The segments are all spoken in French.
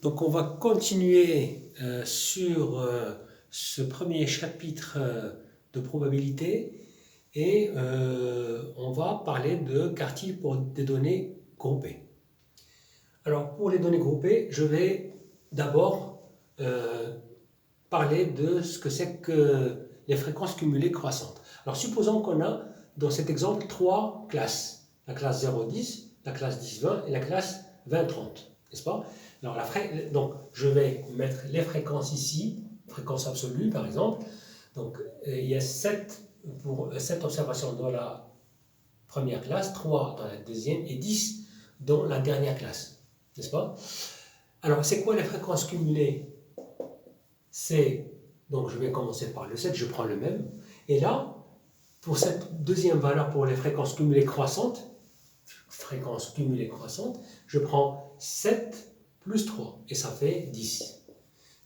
Donc on va continuer sur ce premier chapitre de probabilité et on va parler de quartiles pour des données groupées. Alors pour les données groupées, je vais d'abord parler de ce que c'est que les fréquences cumulées croissantes. Alors supposons qu'on a dans cet exemple trois classes, la classe 0,10, la classe 10,20 et la classe 20,30, n'est-ce pas? Alors donc je vais mettre les fréquences ici, fréquence absolue par exemple. Donc il y a 7 observations dans la première classe, 3 dans la deuxième et 10 dans la dernière classe, n'est-ce pas? Alors c'est quoi les fréquences cumulées? Donc je vais commencer par le 7, je prends le même. Et là, pour cette deuxième valeur pour les fréquences cumulées croissantes, je prends 7 plus 3 et ça fait 10.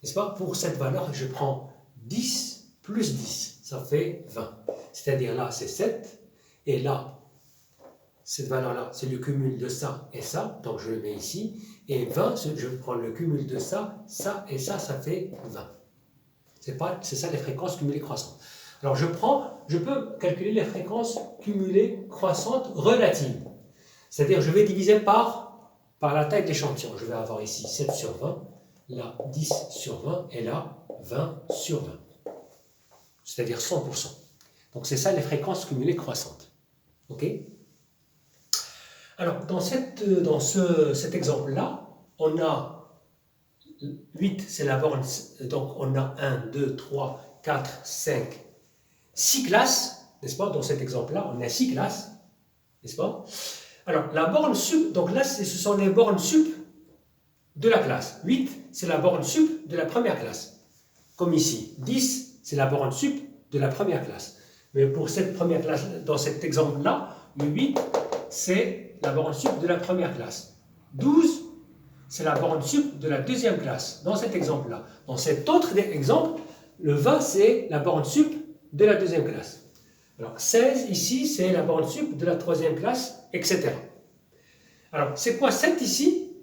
N'est-ce pas? Pour cette valeur, je prends 10 plus 10, ça fait 20. C'est-à-dire là, c'est 7 et là, cette valeur-là, c'est le cumul de ça et ça, donc je le mets ici. Et 20, je prends le cumul de ça et ça fait 20. C'est ça les fréquences cumulées croissantes. Alors je peux calculer les fréquences cumulées croissantes relatives. C'est-à-dire je vais diviser par la taille de l'échantillon. Je vais avoir ici 7 sur 20, là 10 sur 20 et là 20 sur 20. C'est-à-dire 100%. Donc c'est ça les fréquences cumulées croissantes. Ok? Alors dans cet exemple-là, on a 8, c'est la borne, donc on a 1, 2, 3, 4, 5, 6 classes, n'est-ce pas? Dans cet exemple-là, on a 6 classes, n'est-ce pas? Alors, la borne sup, donc là, ce sont les bornes sup de la classe. 8, c'est la borne sup de la première classe. Comme ici. 10, c'est la borne sup de la première classe. Mais pour cette première classe, dans cet exemple-là, le 8, c'est la borne sup de la première classe. 12, c'est la borne sup de la deuxième classe, dans cet exemple-là. Dans cet autre exemple, le 20, c'est la borne sup de la deuxième classe. Alors, 16, ici, c'est la borne sup de la troisième classe, etc. Alors, c'est quoi 7 ici?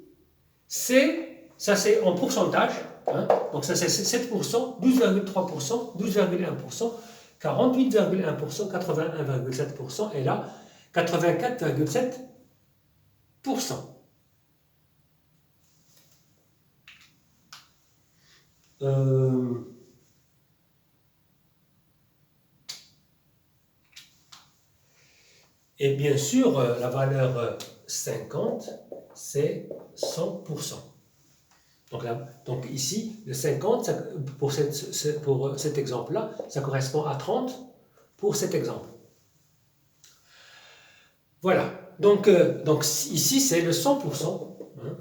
Ça, c'est en pourcentage. Hein? Donc, ça, c'est 7%, 12,3%, 12,1%, 48,1%, 81,7%, et là, 84,7%. Et bien sûr, la valeur 50, c'est 100%. Donc ici, le 50, pour cet exemple-là, ça correspond à 30 pour cet exemple. Voilà. Donc ici, c'est le 100%. Hein.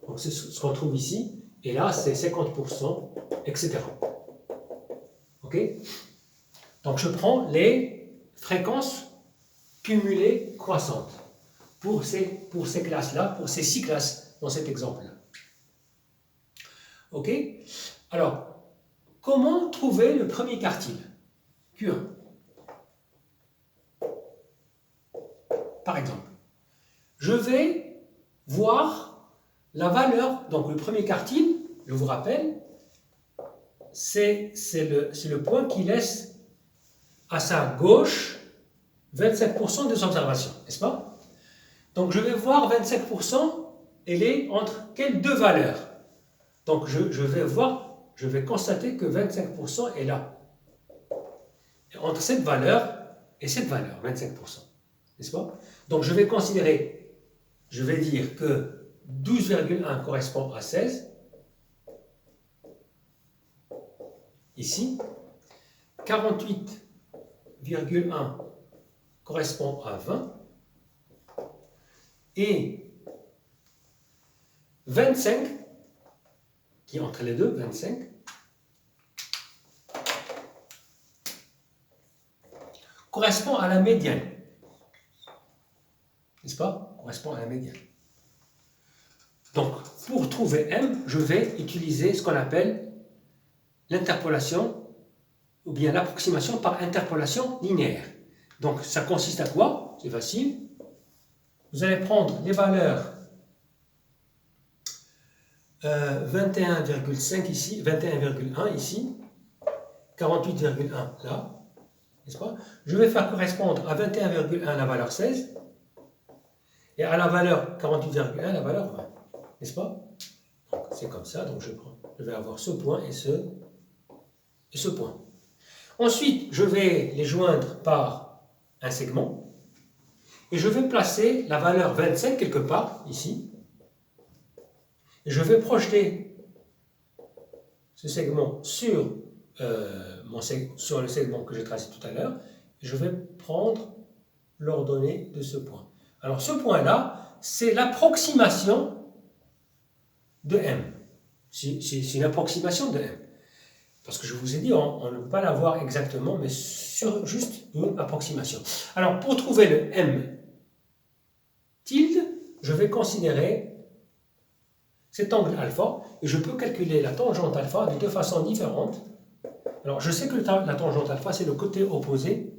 Donc c'est ce qu'on trouve ici. Et là, c'est 50%, etc. OK? Donc je prends les fréquences cumulées croissantes pour ces classes-là, pour ces 6 classes dans cet exemple-là. Ok? Alors, comment trouver le premier quartile? Q1. Par exemple, je vais voir la valeur, donc le premier quartile, je vous rappelle, c'est le point qui laisse à sa gauche 25% des observations, n'est-ce pas? Donc je vais voir 25%, elle est entre quelles deux valeurs? Donc je vais constater que 25% est là. Entre cette valeur et cette valeur, 25%. N'est-ce pas? Donc je vais dire que 12,1 correspond à 16. Ici. 48,1 correspond à 20. Et 25, qui est entre les deux, 25, correspond à la médiane. N'est-ce pas? Correspond à la médiane. Donc, pour trouver M, je vais utiliser ce qu'on appelle l'interpolation ou bien l'approximation par interpolation linéaire. Donc, ça consiste à quoi? C'est facile. Vous allez prendre les valeurs 21,5 ici, 21,1 ici, 48,1 là, n'est-ce pas? Je vais faire correspondre à 21,1 la valeur 16 et à la valeur 48,1 la valeur 20, n'est-ce pas? C'est comme ça, donc je vais avoir ce point et ce point. Ensuite, je vais les joindre par un segment et je vais placer la valeur 27 quelque part ici. Et je vais projeter ce segment sur, sur le segment que j'ai tracé tout à l'heure. Et je vais prendre l'ordonnée de ce point. Alors ce point-là, c'est l'approximation de M. C'est une approximation de M. Parce que je vous ai dit, on ne peut pas l'avoir exactement, mais sur juste une approximation. Alors, pour trouver le M tilde, je vais considérer cet angle alpha, et je peux calculer la tangente alpha de deux façons différentes. Alors, je sais que la tangente alpha, c'est le côté opposé